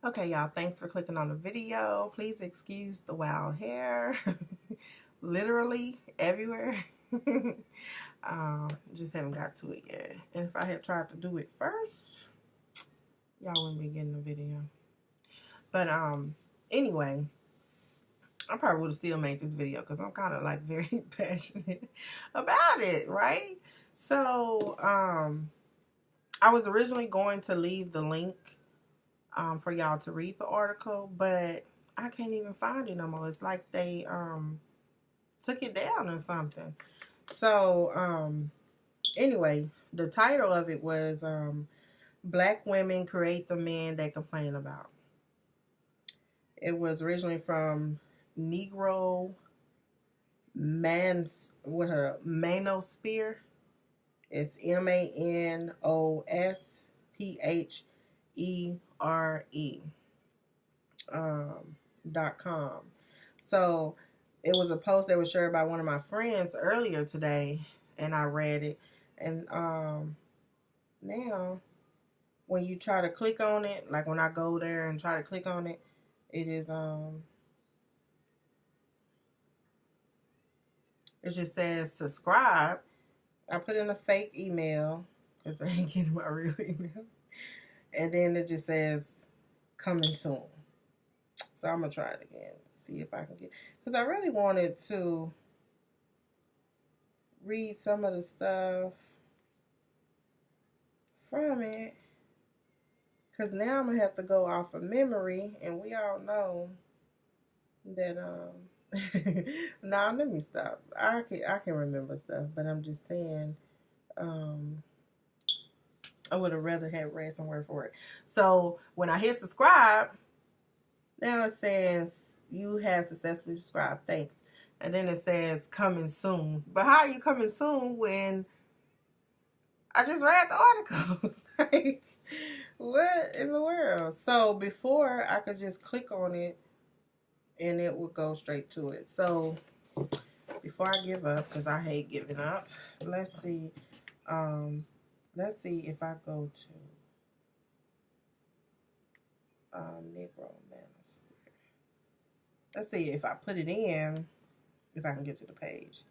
Okay, y'all, thanks for clicking on the video. Please excuse the wild hair. Literally everywhere. Just haven't got to it yet. And if I had tried to do it first, y'all wouldn't be getting the video. But anyway, I probably would have still made this video because I'm kind of like very passionate about it, right? So I was originally going to leave the link for y'all to read the article, but I can't even find it no more. It's like they took it down or something. So anyway, the title of it was Black Women Create the Men They Complain About. It was originally from Negro Manosphere. It's MANOSPHERE .com. So it was a post that was shared by one of my friends earlier today, and I read it. And now, when you try to click on it, like when I go there and try to click on it, it is it just says subscribe. I put in a fake email because I ain't getting my real email, and then it just says coming soon. So I'm gonna try it again, see if I can get, because I really wanted to read some of the stuff from it, because now I'm gonna have to go off of memory, and we all know that nah, let me stop. I can remember stuff, but I'm just saying um I would have rather had read some word for word. So when I hit subscribe, now it says you have successfully subscribed. Thanks. And then it says coming soon. But how are you coming soon when I just read the article? Like, what in the world? So before I could just click on it and it would go straight to it. So before I give up, because I hate giving up, let's see. Let's see if I go to Negro Manosphere. Let's see if I put it in, if I can get to the page.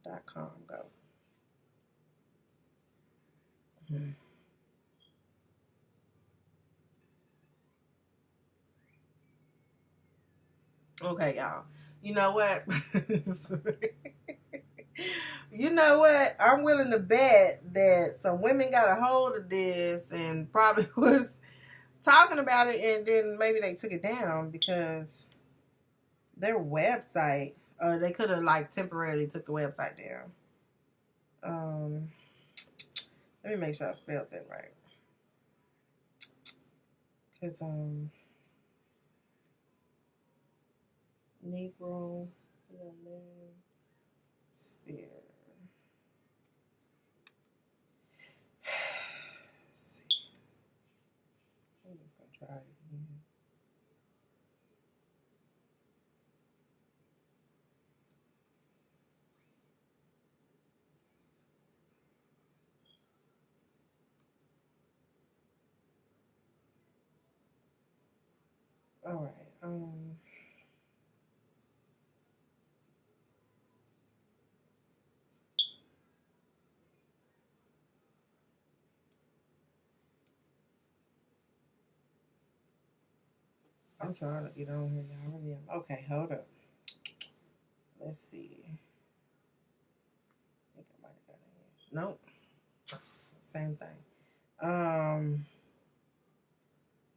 Manosphere.com. Go. Okay, y'all. You know what? You know what? I'm willing to bet that some women got a hold of this and probably was talking about it, and then maybe they took it down because their website, they could have like temporarily took the website down. Um, Let me make sure I spelled that right. Cause Negro Sphere. Let's see. I'm just gonna try it again. All right. I'm trying to get on here, y'all. Really am. Okay, hold up. Let's see. I think I might have got it. Nope. Same thing.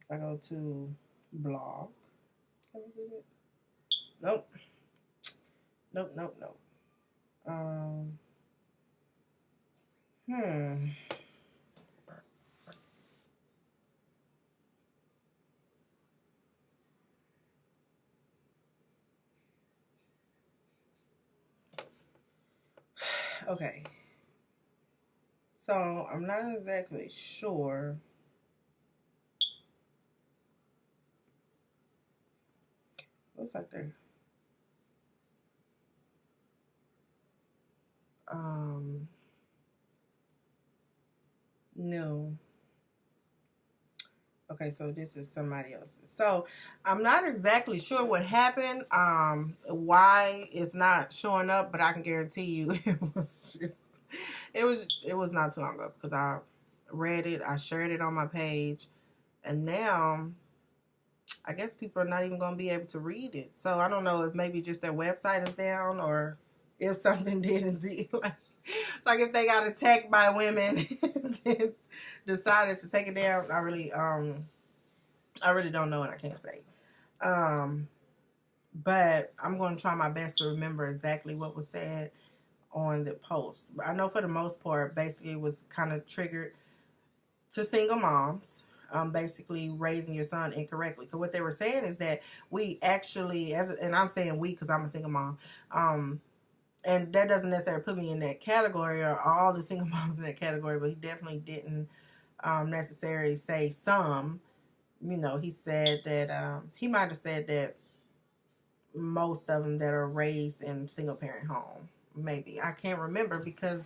If I go to blog, can we do it? Nope. Nope. Nope. Nope. Um. Hmm. Okay. So I'm not exactly sure. Looks like they're No. Okay, so this is somebody else's. So I'm not exactly sure what happened, why it's not showing up, but I can guarantee you it was not too long ago because I read it, I shared it on my page, and now I guess people are not even going to be able to read it. So I don't know if maybe just their website is down or if something did indeed like if they got attacked by women and decided to take it down. I really don't know and I can't say. But I'm going to try my best to remember exactly what was said on the post. I know for the most part, basically it was kind of triggered to single moms, basically raising your son incorrectly. Because what they were saying is that we actually, and I'm saying we because I'm a single mom, and that doesn't necessarily put me in that category or all the single moms in that category, but he definitely didn't necessarily say some. You know, he said that he might have said that most of them that are raised in single parent home. Maybe I can't remember because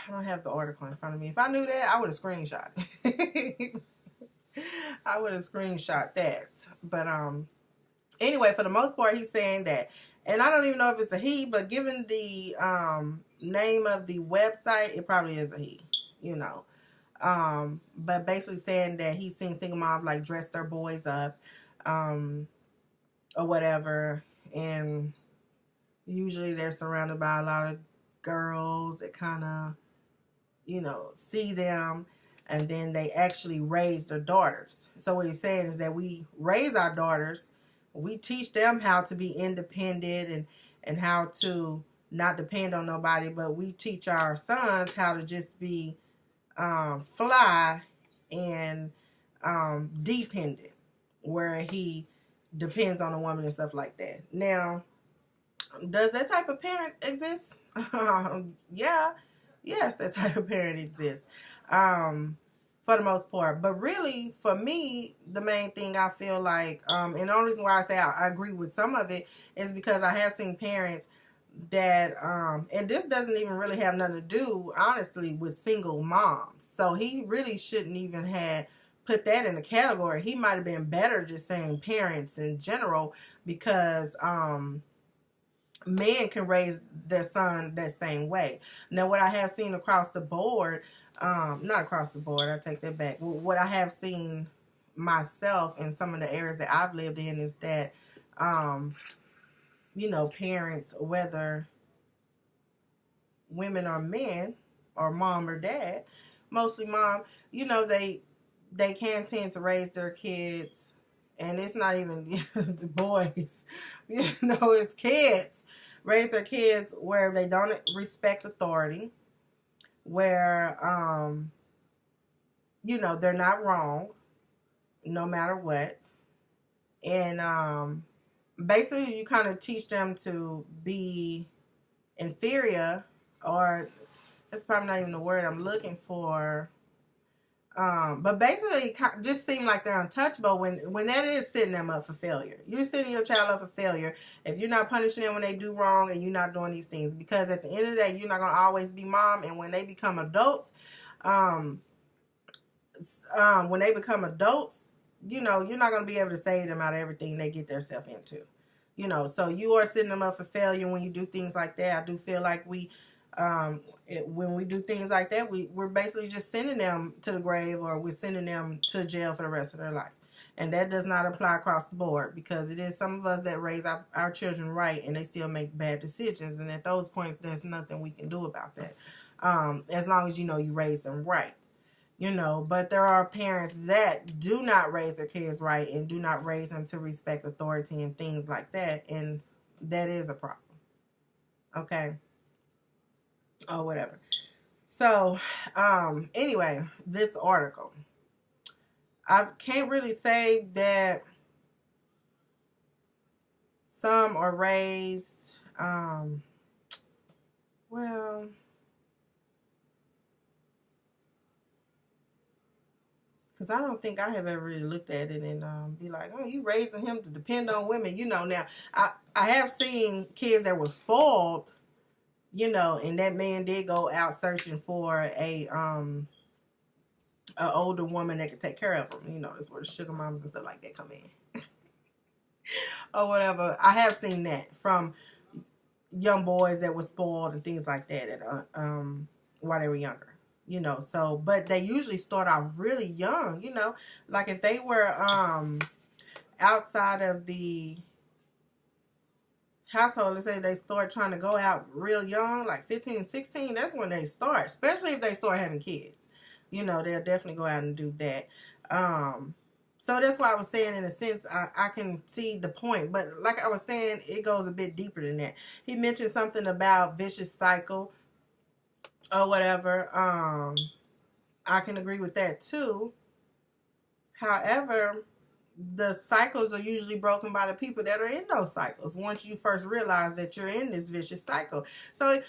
I don't have the article in front of me. If I knew that, I would have screenshot. I would have screenshot that. But anyway, for the most part, he's saying that, and I don't even know if it's a he, but given the name of the website, it probably is a he. You know. But basically saying that he's seen single moms like dress their boys up, or whatever, and usually they're surrounded by a lot of girls that kind of, you know, see them, and then they actually raise their daughters. So what he's saying is that we raise our daughters, we teach them how to be independent and how to not depend on nobody, but we teach our sons how to just be fly and dependent, where he depends on a woman and stuff like that. Now, does that type of parent exist? Yeah, yes, that type of parent exists, for the most part. But really, for me, the main thing I feel like, and the only reason why I say I agree with some of it is because I have seen parents that, and this doesn't even really have nothing to do, honestly, with single moms. So he really shouldn't even have put that in the category. He might have been better just saying parents in general, because men can raise their son that same way. Now, what I have seen across the board, not across the board, I take that back. What I have seen myself in some of the areas that I've lived in is that, you know, parents, whether women or men, or mom or dad, mostly mom, you know, they can tend to raise their kids, and it's not even the boys, you know, it's kids, raise their kids where they don't respect authority, where, you know, they're not wrong, no matter what, and basically you kind of teach them to be inferior, or that's probably not even the word I'm looking for. But basically, it just seem like they're untouchable when that is setting them up for failure. You're setting your child up for failure if you're not punishing them when they do wrong and you're not doing these things. Because at the end of the day, you're not going to always be mom. And when they become adults, you know, you're not going to be able to save them out of everything they get themselves into. You know, so you are setting them up for failure when you do things like that. I do feel like when we do things like that, we're basically just sending them to the grave, or we're sending them to jail for the rest of their life. And that does not apply across the board, because it is some of us that raise our children right and they still make bad decisions. And at those points, there's nothing we can do about that, as long as you know you raise them right. You know, but there are parents that do not raise their kids right and do not raise them to respect authority and things like that. And that is a problem. Okay. Or whatever. So, anyway, this article, I can't really say that some are raised, well, because I don't think I have ever really looked at it and be like, oh, you raising him to depend on women. You know, now, I have seen kids that were spoiled, you know, and that man did go out searching for a older woman that could take care of him. You know, that's where the sugar mamas and stuff like that come in. Or whatever. I have seen that from young boys that were spoiled and things like that while they were younger. You know, so but they usually start off really young, you know, like if they were outside of the household, let's say they start trying to go out real young, like 15, 16, that's when they start, especially if they start having kids. You know, they'll definitely go out and do that. So that's why I was saying, in a sense, I can see the point. But like I was saying, it goes a bit deeper than that. He mentioned something about vicious cycle or whatever. I can agree with that too. However, the cycles are usually broken by the people that are in those cycles once you first realize that you're in this vicious cycle. So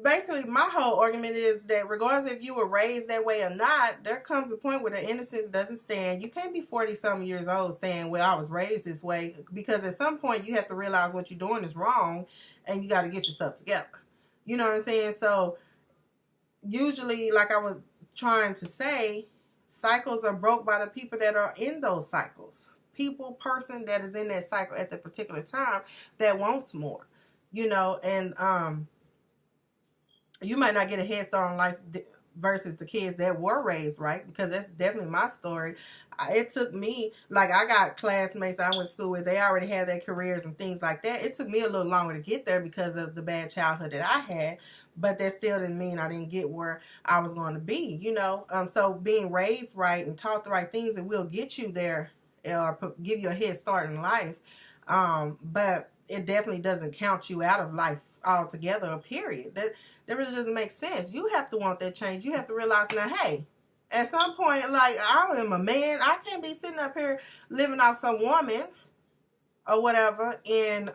basically, my whole argument is that regardless if you were raised that way or not, there comes a point where the innocence doesn't stand. You can't be 40-something years old saying, well, I was raised this way, because at some point you have to realize what you're doing is wrong and you got to get your stuff together. You know what I'm saying? So usually, like I was trying to say, cycles are broke by the people that are in those cycles. Person that is in that cycle at the particular time that wants more, you know, and you might not get a head start on life versus the kids that were raised right, because that's definitely my story. It took me, like, I got classmates I went to school with, they already had their careers and things like that. It took me a little longer to get there because of the bad childhood that I had, but that still didn't mean I didn't get where I was going to be, you know. So being raised right and taught the right things, it will get you there or give you a head start in life, but it definitely doesn't count you out of life altogether, a period. That really doesn't make sense. You have to want that change. You have to realize now, hey, at some point, like, I am a man. I can't be sitting up here living off some woman or whatever and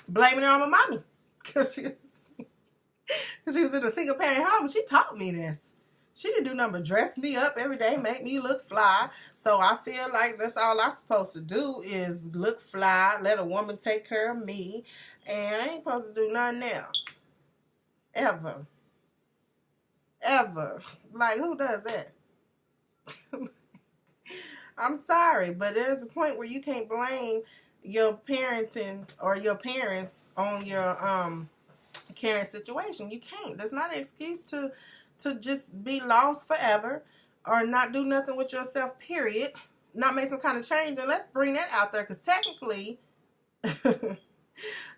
blaming it on my mommy because she was in a single parent home. She taught me this. She didn't do nothing but dress me up every day, make me look fly. So I feel like that's all I'm supposed to do is look fly, let a woman take care of me, and I ain't supposed to do nothing else. Ever. Ever. Like, who does that? I'm sorry, but there's a point where you can't blame your parenting or your parents on your current situation. You can't. That's not an excuse to just be lost forever or not do nothing with yourself, period. Not make some kind of change. And let's bring that out there, because technically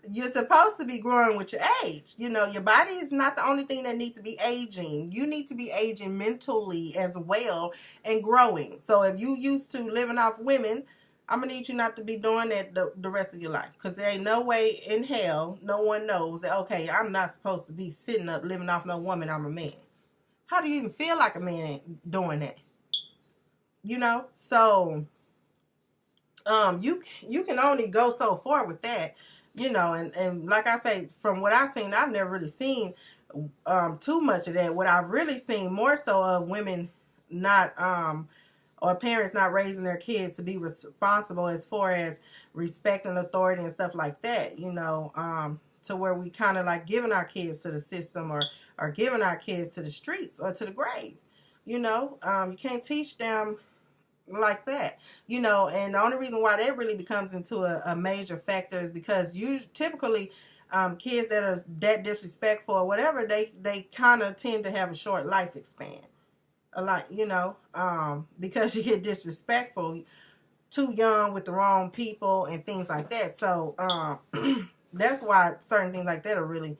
you're supposed to be growing with your age. You know, your body is not the only thing that needs to be aging. You need to be aging mentally as well and growing. So if you used to living off women, I'm going to need you not to be doing that the rest of your life. Because there ain't no way in hell no one knows that, okay, I'm not supposed to be sitting up living off no woman. I'm a man. How do you even feel like a man doing that? You know? So you can only go so far with that. You know, and like I say, from what I've seen, I've never really seen too much of that. What I've really seen more so of women not or parents not raising their kids to be responsible as far as respect and authority and stuff like that, you know, to where we kind of like giving our kids to the system or giving our kids to the streets or to the grave, you know. You can't teach them like that, you know. And the only reason why that really becomes into a major factor is because you typically kids that are that disrespectful or whatever, they kind of tend to have a short life span. A lot, you know, because you get disrespectful too young with the wrong people and things like that. So that's why certain things like that are really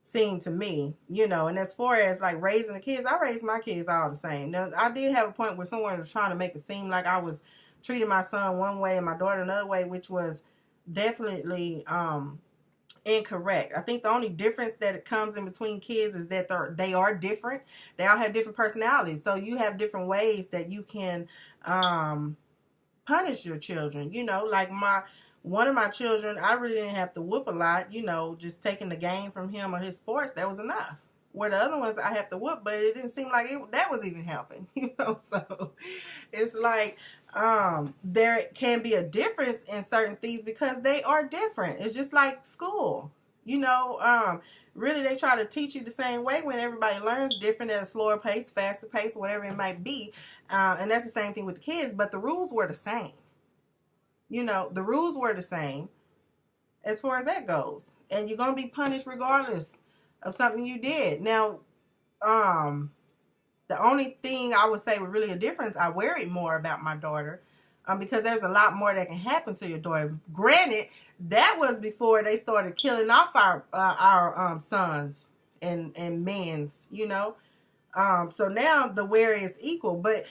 seen to me, you know. And as far as like raising the kids, I raised my kids all the same. Now, I did have a point where someone was trying to make it seem like I was treating my son one way and my daughter another way, which was definitely incorrect. I think the only difference that comes in between kids is that they are different. They all have different personalities. So you have different ways that you can punish your children. You know, like one of my children, I really didn't have to whoop a lot. You know, just taking the game from him or his sports, that was enough. Where the other ones I have to whoop, but it didn't seem like that was even helping. You know, so it's like there can be a difference in certain things because they are different. It's just like school. You know, really they try to teach you the same way when everybody learns different at a slower pace, faster pace, whatever it might be. And that's the same thing with the kids, but the rules were the same. You know, the rules were the same as far as that goes. And you're going to be punished regardless of something you did. Now, the only thing I would say with really a difference, I worry more about my daughter, because there's a lot more that can happen to your daughter. Granted, that was before they started killing off our sons and men's, you know. So now the worry is equal. But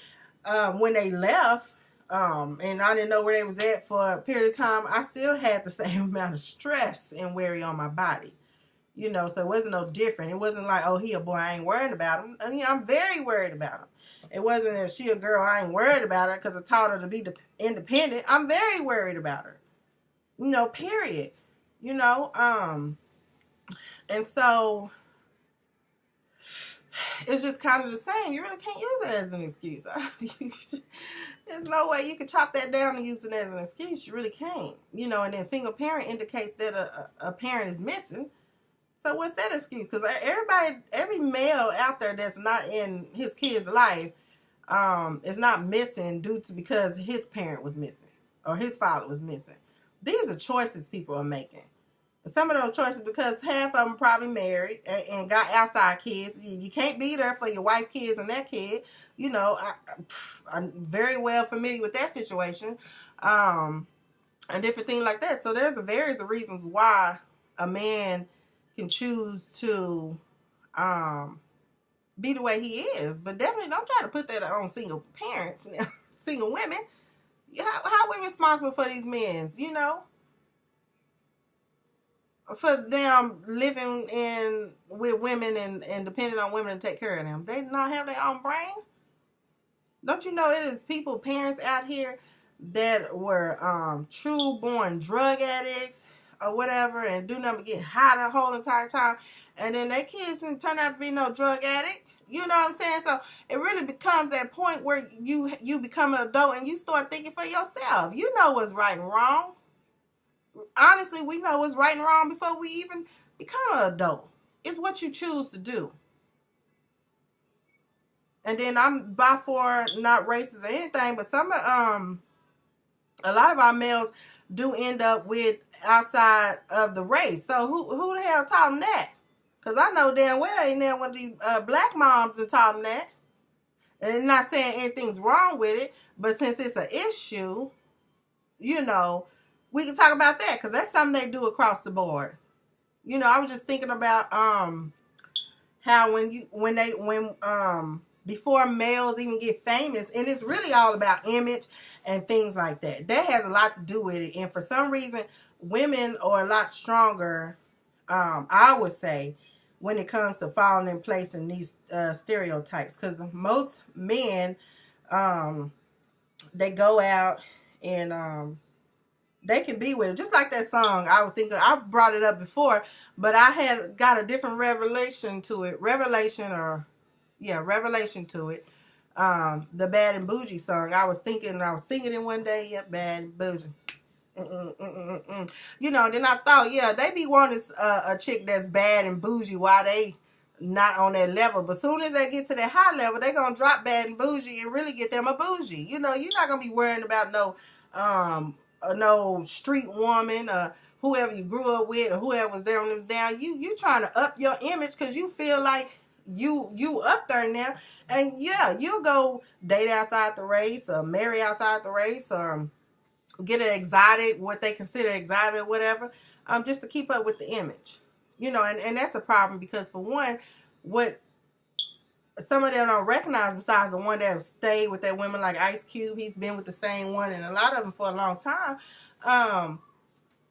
when they left, and I didn't know where they was at for a period of time, I still had the same amount of stress and worry on my body. You know, so it wasn't no different. It wasn't like, oh, he a boy, I ain't worried about him. I mean, I'm very worried about him. It wasn't that she a girl, I ain't worried about her because I taught her to be independent. I'm very worried about her. You know, period. You know, and so it's just kind of the same. You really can't use it as an excuse. There's no way you can chop that down and use it as an excuse. You really can't. You know, and then single parent indicates that a parent is missing. So what's that excuse? Because every male out there that's not in his kid's life is not missing because his parent was missing or his father was missing. These are choices people are making. And some of those choices, because half of them probably married and got outside kids. You can't be there for your wife, kids, and that kid. You know, I'm very well familiar with that situation, and different things like that. So there's various reasons why a man can choose to be the way he is, but definitely don't try to put that on single parents, single women. How are we responsible for these men? You know, for them living with women and depending on women to take care of them. They not have their own brain. Don't you know it is parents out here that were true born drug addicts or whatever, and do nothing but get high the whole entire time, and then their kids didn't turn out to be no drug addict. You know what I'm saying? So it really becomes that point where you become an adult and you start thinking for yourself. You know what's right and wrong. Honestly, we know what's right and wrong before we even become an adult. It's what you choose to do. And then I'm by far not racist or anything, but a lot of our males do end up with outside of the race. So who the hell taught them that? Because I know damn well ain't there one of these black moms that taught them that. And not saying anything's wrong with it, but since it's an issue, you know, we can talk about that because that's something they do across the board. You know, I was just thinking about how when before males even get famous, and it's really all about image and things like that. That has a lot to do with it. And for some reason, women are a lot stronger, I would say, when it comes to falling in place in these stereotypes. Because most men, they go out and they can be with it. Just like that song, I brought it up before, but I had got a different revelation to it. Revelation to it. The Bad and Bougie song. I was singing it one day. Yep, Bad and Bougie. You know, then I thought, yeah, they be wanting a chick that's bad and bougie while they not on that level. But soon as they get to that high level, they gonna drop bad and bougie and really get them a bougie. You know, you're not gonna be worrying about no street woman or whoever you grew up with or whoever was there when it was down. You trying to up your image because you feel like you up there now. And yeah, you'll go date outside the race or marry outside the race or get an exotic, what they consider exotic or whatever, just to keep up with the image. You know, and that's a problem because for one, what some of them don't recognize besides the one that have stayed with that women like Ice Cube, he's been with the same one and a lot of them for a long time.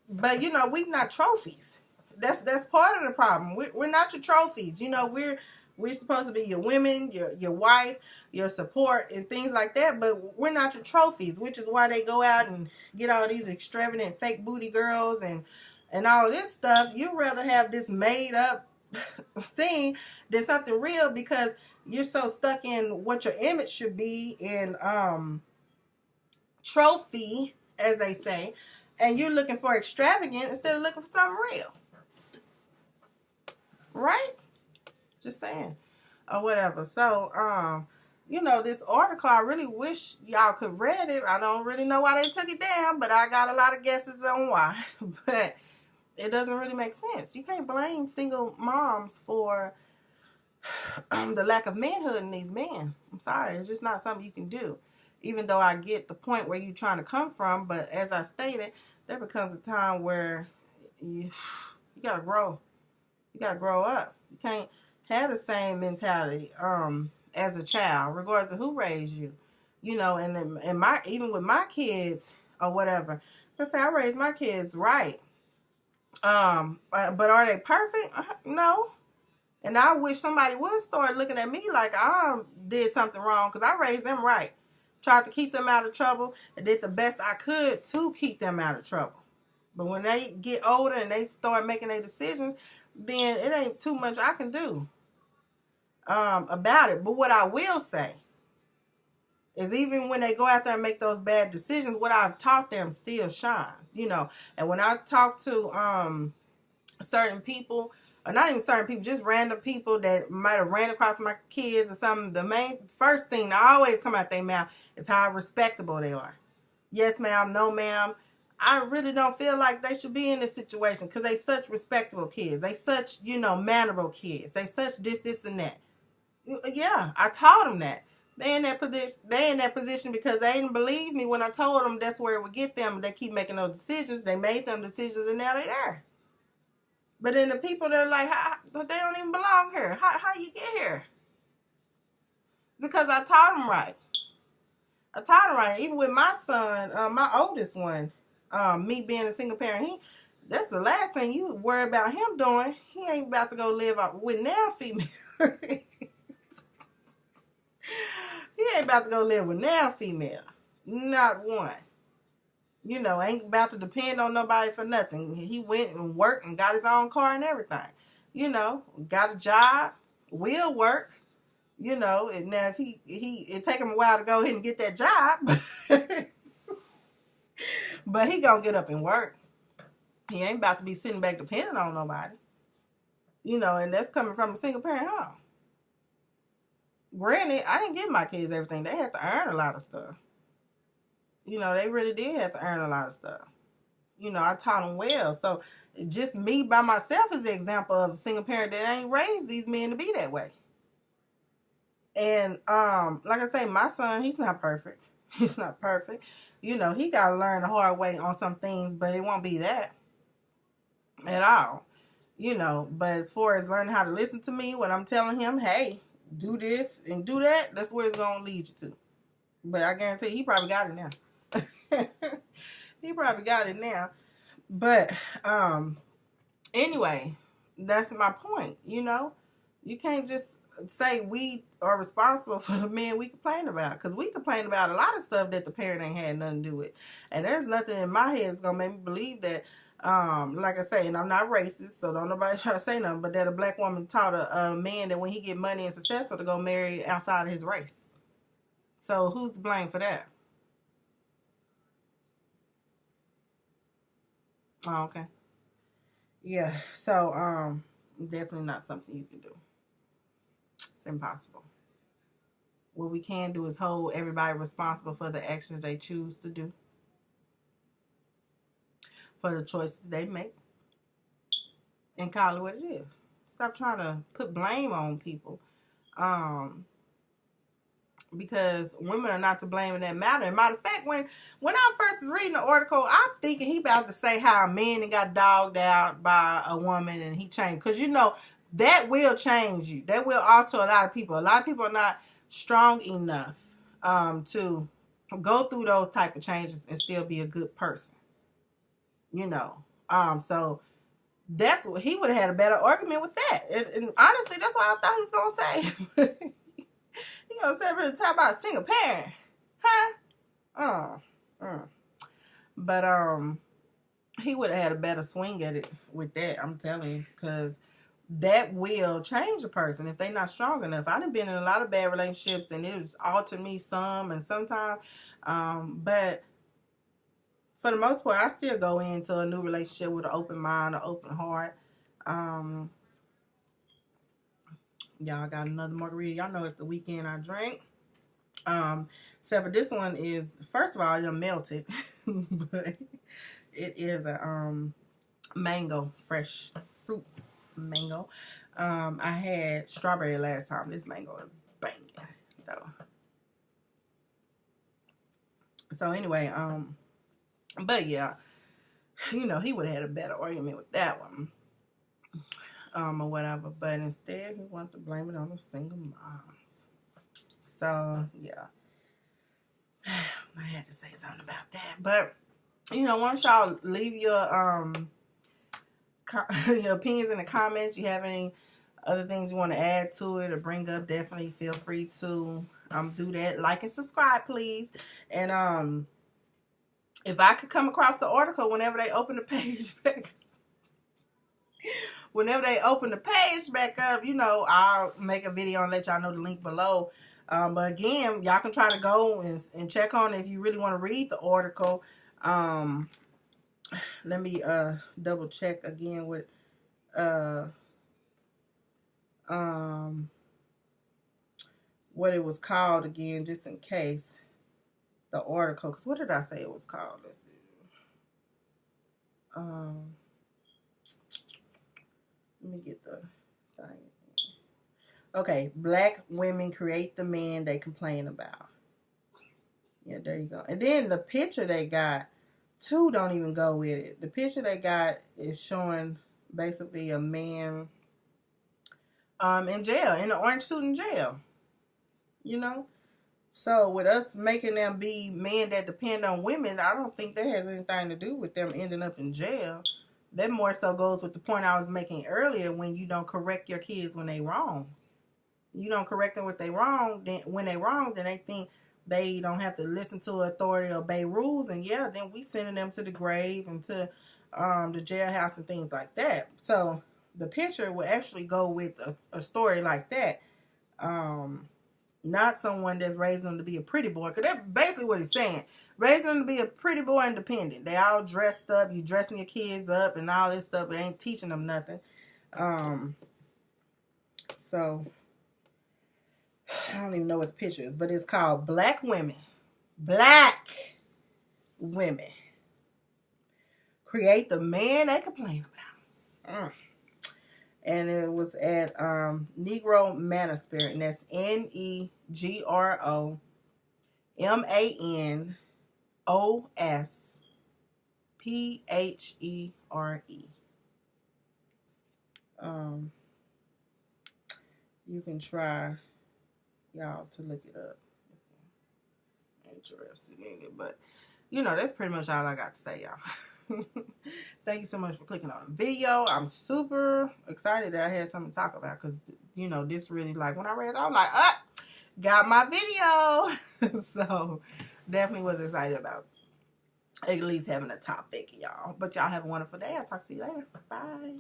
But you know, we're not trophies. That's part of the problem. We're not your trophies. You know, we're supposed to be your women, your wife, your support, and things like that. But we're not your trophies, which is why they go out and get all these extravagant fake booty girls and all this stuff. You'd rather have this made up thing than something real because you're so stuck in what your image should be in trophy, as they say, and you're looking for extravagant instead of looking for something real. right? Just saying. Or whatever. So, you know, this article, I really wish y'all could read it. I don't really know why they took it down, but I got a lot of guesses on why. But it doesn't really make sense. You can't blame single moms for the lack of manhood in these men. I'm sorry. It's just not something you can do. Even though I get the point where you're trying to come from, but as I stated, there becomes a time where you gotta grow. You gotta grow up. You can't have the same mentality as a child, regardless of who raised you. You know, and my even with my kids or whatever. Let's say I raised my kids right. But are they perfect? No. And I wish somebody would start looking at me like I did something wrong, because I raised them right. Tried to keep them out of trouble and did the best I could to keep them out of trouble. But when they get older and they start making their decisions, then it ain't too much I can do about it. But what I will say is, even when they go out there and make those bad decisions, what I've taught them still shines, you know. And when I talk to certain people, or not even certain people, just random people that might have ran across my kids or something, the main first thing that always come out their mouth is how respectable they are. Yes, ma'am. No, ma'am. I really don't feel like they should be in this situation, because they such respectable kids. They such, you know, mannerable kids. They such this, and that. Yeah, I taught them that. They in that position. They in that position because they didn't believe me when I told them that's where it would get them. They keep making those decisions. They made them decisions, and now they're there. But then the people that are like, they don't even belong here. How you get here? Because I taught them right. I taught them right. Even with my son, my oldest one, me being a single parent, that's the last thing you worry about him doing. He ain't about to go live with now female. He ain't about to go live with now female. Not one. You know, ain't about to depend on nobody for nothing. He went and worked and got his own car and everything. You know, got a job, will work. You know, and now if it take him a while to go ahead and get that job, but he gonna get up and work. He ain't about to be sitting back depending on nobody. You know, and that's coming from a single parent home. Granted, I didn't give my kids everything. They had to earn a lot of stuff. You know, they really did have to earn a lot of stuff. You know, I taught them well. So just me by myself is the example of a single parent that ain't raised these men to be that way. And like I say, my son, he's not perfect. He's not perfect. You know, he got to learn the hard way on some things, but it won't be that at all. You know, but as far as learning how to listen to me when I'm telling him, hey, do this and do that, that's where it's going to lead you to. But I guarantee he probably got it now. He probably got it now. But anyway, that's my point. You know, you can't just say we are responsible for the men we complain about, because we complain about a lot of stuff that the parent ain't had nothing to do with. And there's nothing in my head that's gonna make me believe that like I say, and I'm not racist, so don't nobody try to say nothing, but that a black woman taught a man that when he get money and successful to go marry outside of his race. So who's to blame for that? Oh, okay. Yeah, so definitely not something you can do. It's impossible. What we can do is hold everybody responsible for the actions they choose to do, for the choices they make, and call it what it is. Stop trying to put blame on people. Because women are not to blame in that matter. And matter of fact, when I first was reading the article, I'm thinking he about to say how a man got dogged out by a woman and he changed. Because, you know, that will change you. That will alter a lot of people. A lot of people are not strong enough to go through those type of changes and still be a good person. You know. So that's what he would have had a better argument with that. And honestly, that's what I thought he was going to say. You know, really talk about a single parent, huh? But he would have had a better swing at it with that. I'm telling you, because that will change a person if they're not strong enough. I've been in a lot of bad relationships, and it was altered me some and sometimes. But for the most part, I still go into a new relationship with an open mind, an open heart. Y'all got another margarita. Y'all know it's the weekend I drink. Except for this one is, first of all, it's melted. But it is a mango, fresh fruit mango. I had strawberry last time. This mango is banging though. So anyway, but yeah, you know, he would have had a better argument with that one. Or whatever. But instead he wanted to blame it on the single moms. So yeah. I had to say something about that. But you know, once y'all leave your your opinions in the comments, you have any other things you want to add to it or bring up, definitely feel free to do that. Like and subscribe, please. And if I could come across the article whenever they open the page back up, you know, I'll make a video and let y'all know the link below. But again, y'all can try to go and check on it if you really want to read the article. Let me double check again with what it was called again, just in case, the article. Because what did I say it was called? Let's see. Let me get the thing. Okay, black women create the man they complain about. Yeah, there you go. And then the picture they got, too, don't even go with it. The picture they got is showing basically a man in jail, in an orange suit in jail. You know? So with us making them be men that depend on women, I don't think that has anything to do with them ending up in jail. That more so goes with the point I was making earlier, when you don't correct your kids when they wrong. You don't correct them when they wrong, then they think they don't have to listen to authority, obey rules, and yeah, then we sending them to the grave and to the jailhouse and things like that. So the picture will actually go with a story like that. Not someone that's raising them to be a pretty boy, because that's basically what he's saying. Raising them to be a pretty boy and independent. They all dressed up. You dressing your kids up and all this stuff. It ain't teaching them nothing. So I don't even know what the picture is, but it's called Black Women. Black Women Create the Man They Complain About. And it was at Negro Manosphere, and that's NEGROMANOSPHERE. You can try, y'all, to look it up if you're interested in it. But you know, that's pretty much all I got to say, y'all. Thank you so much for clicking on the video. I'm super excited that I had something to talk about, because you know, this really, like, when I read it, I'm like, got my video. So definitely was excited about at least having a topic, y'all. But y'all have a wonderful day. I'll talk to you later. Bye.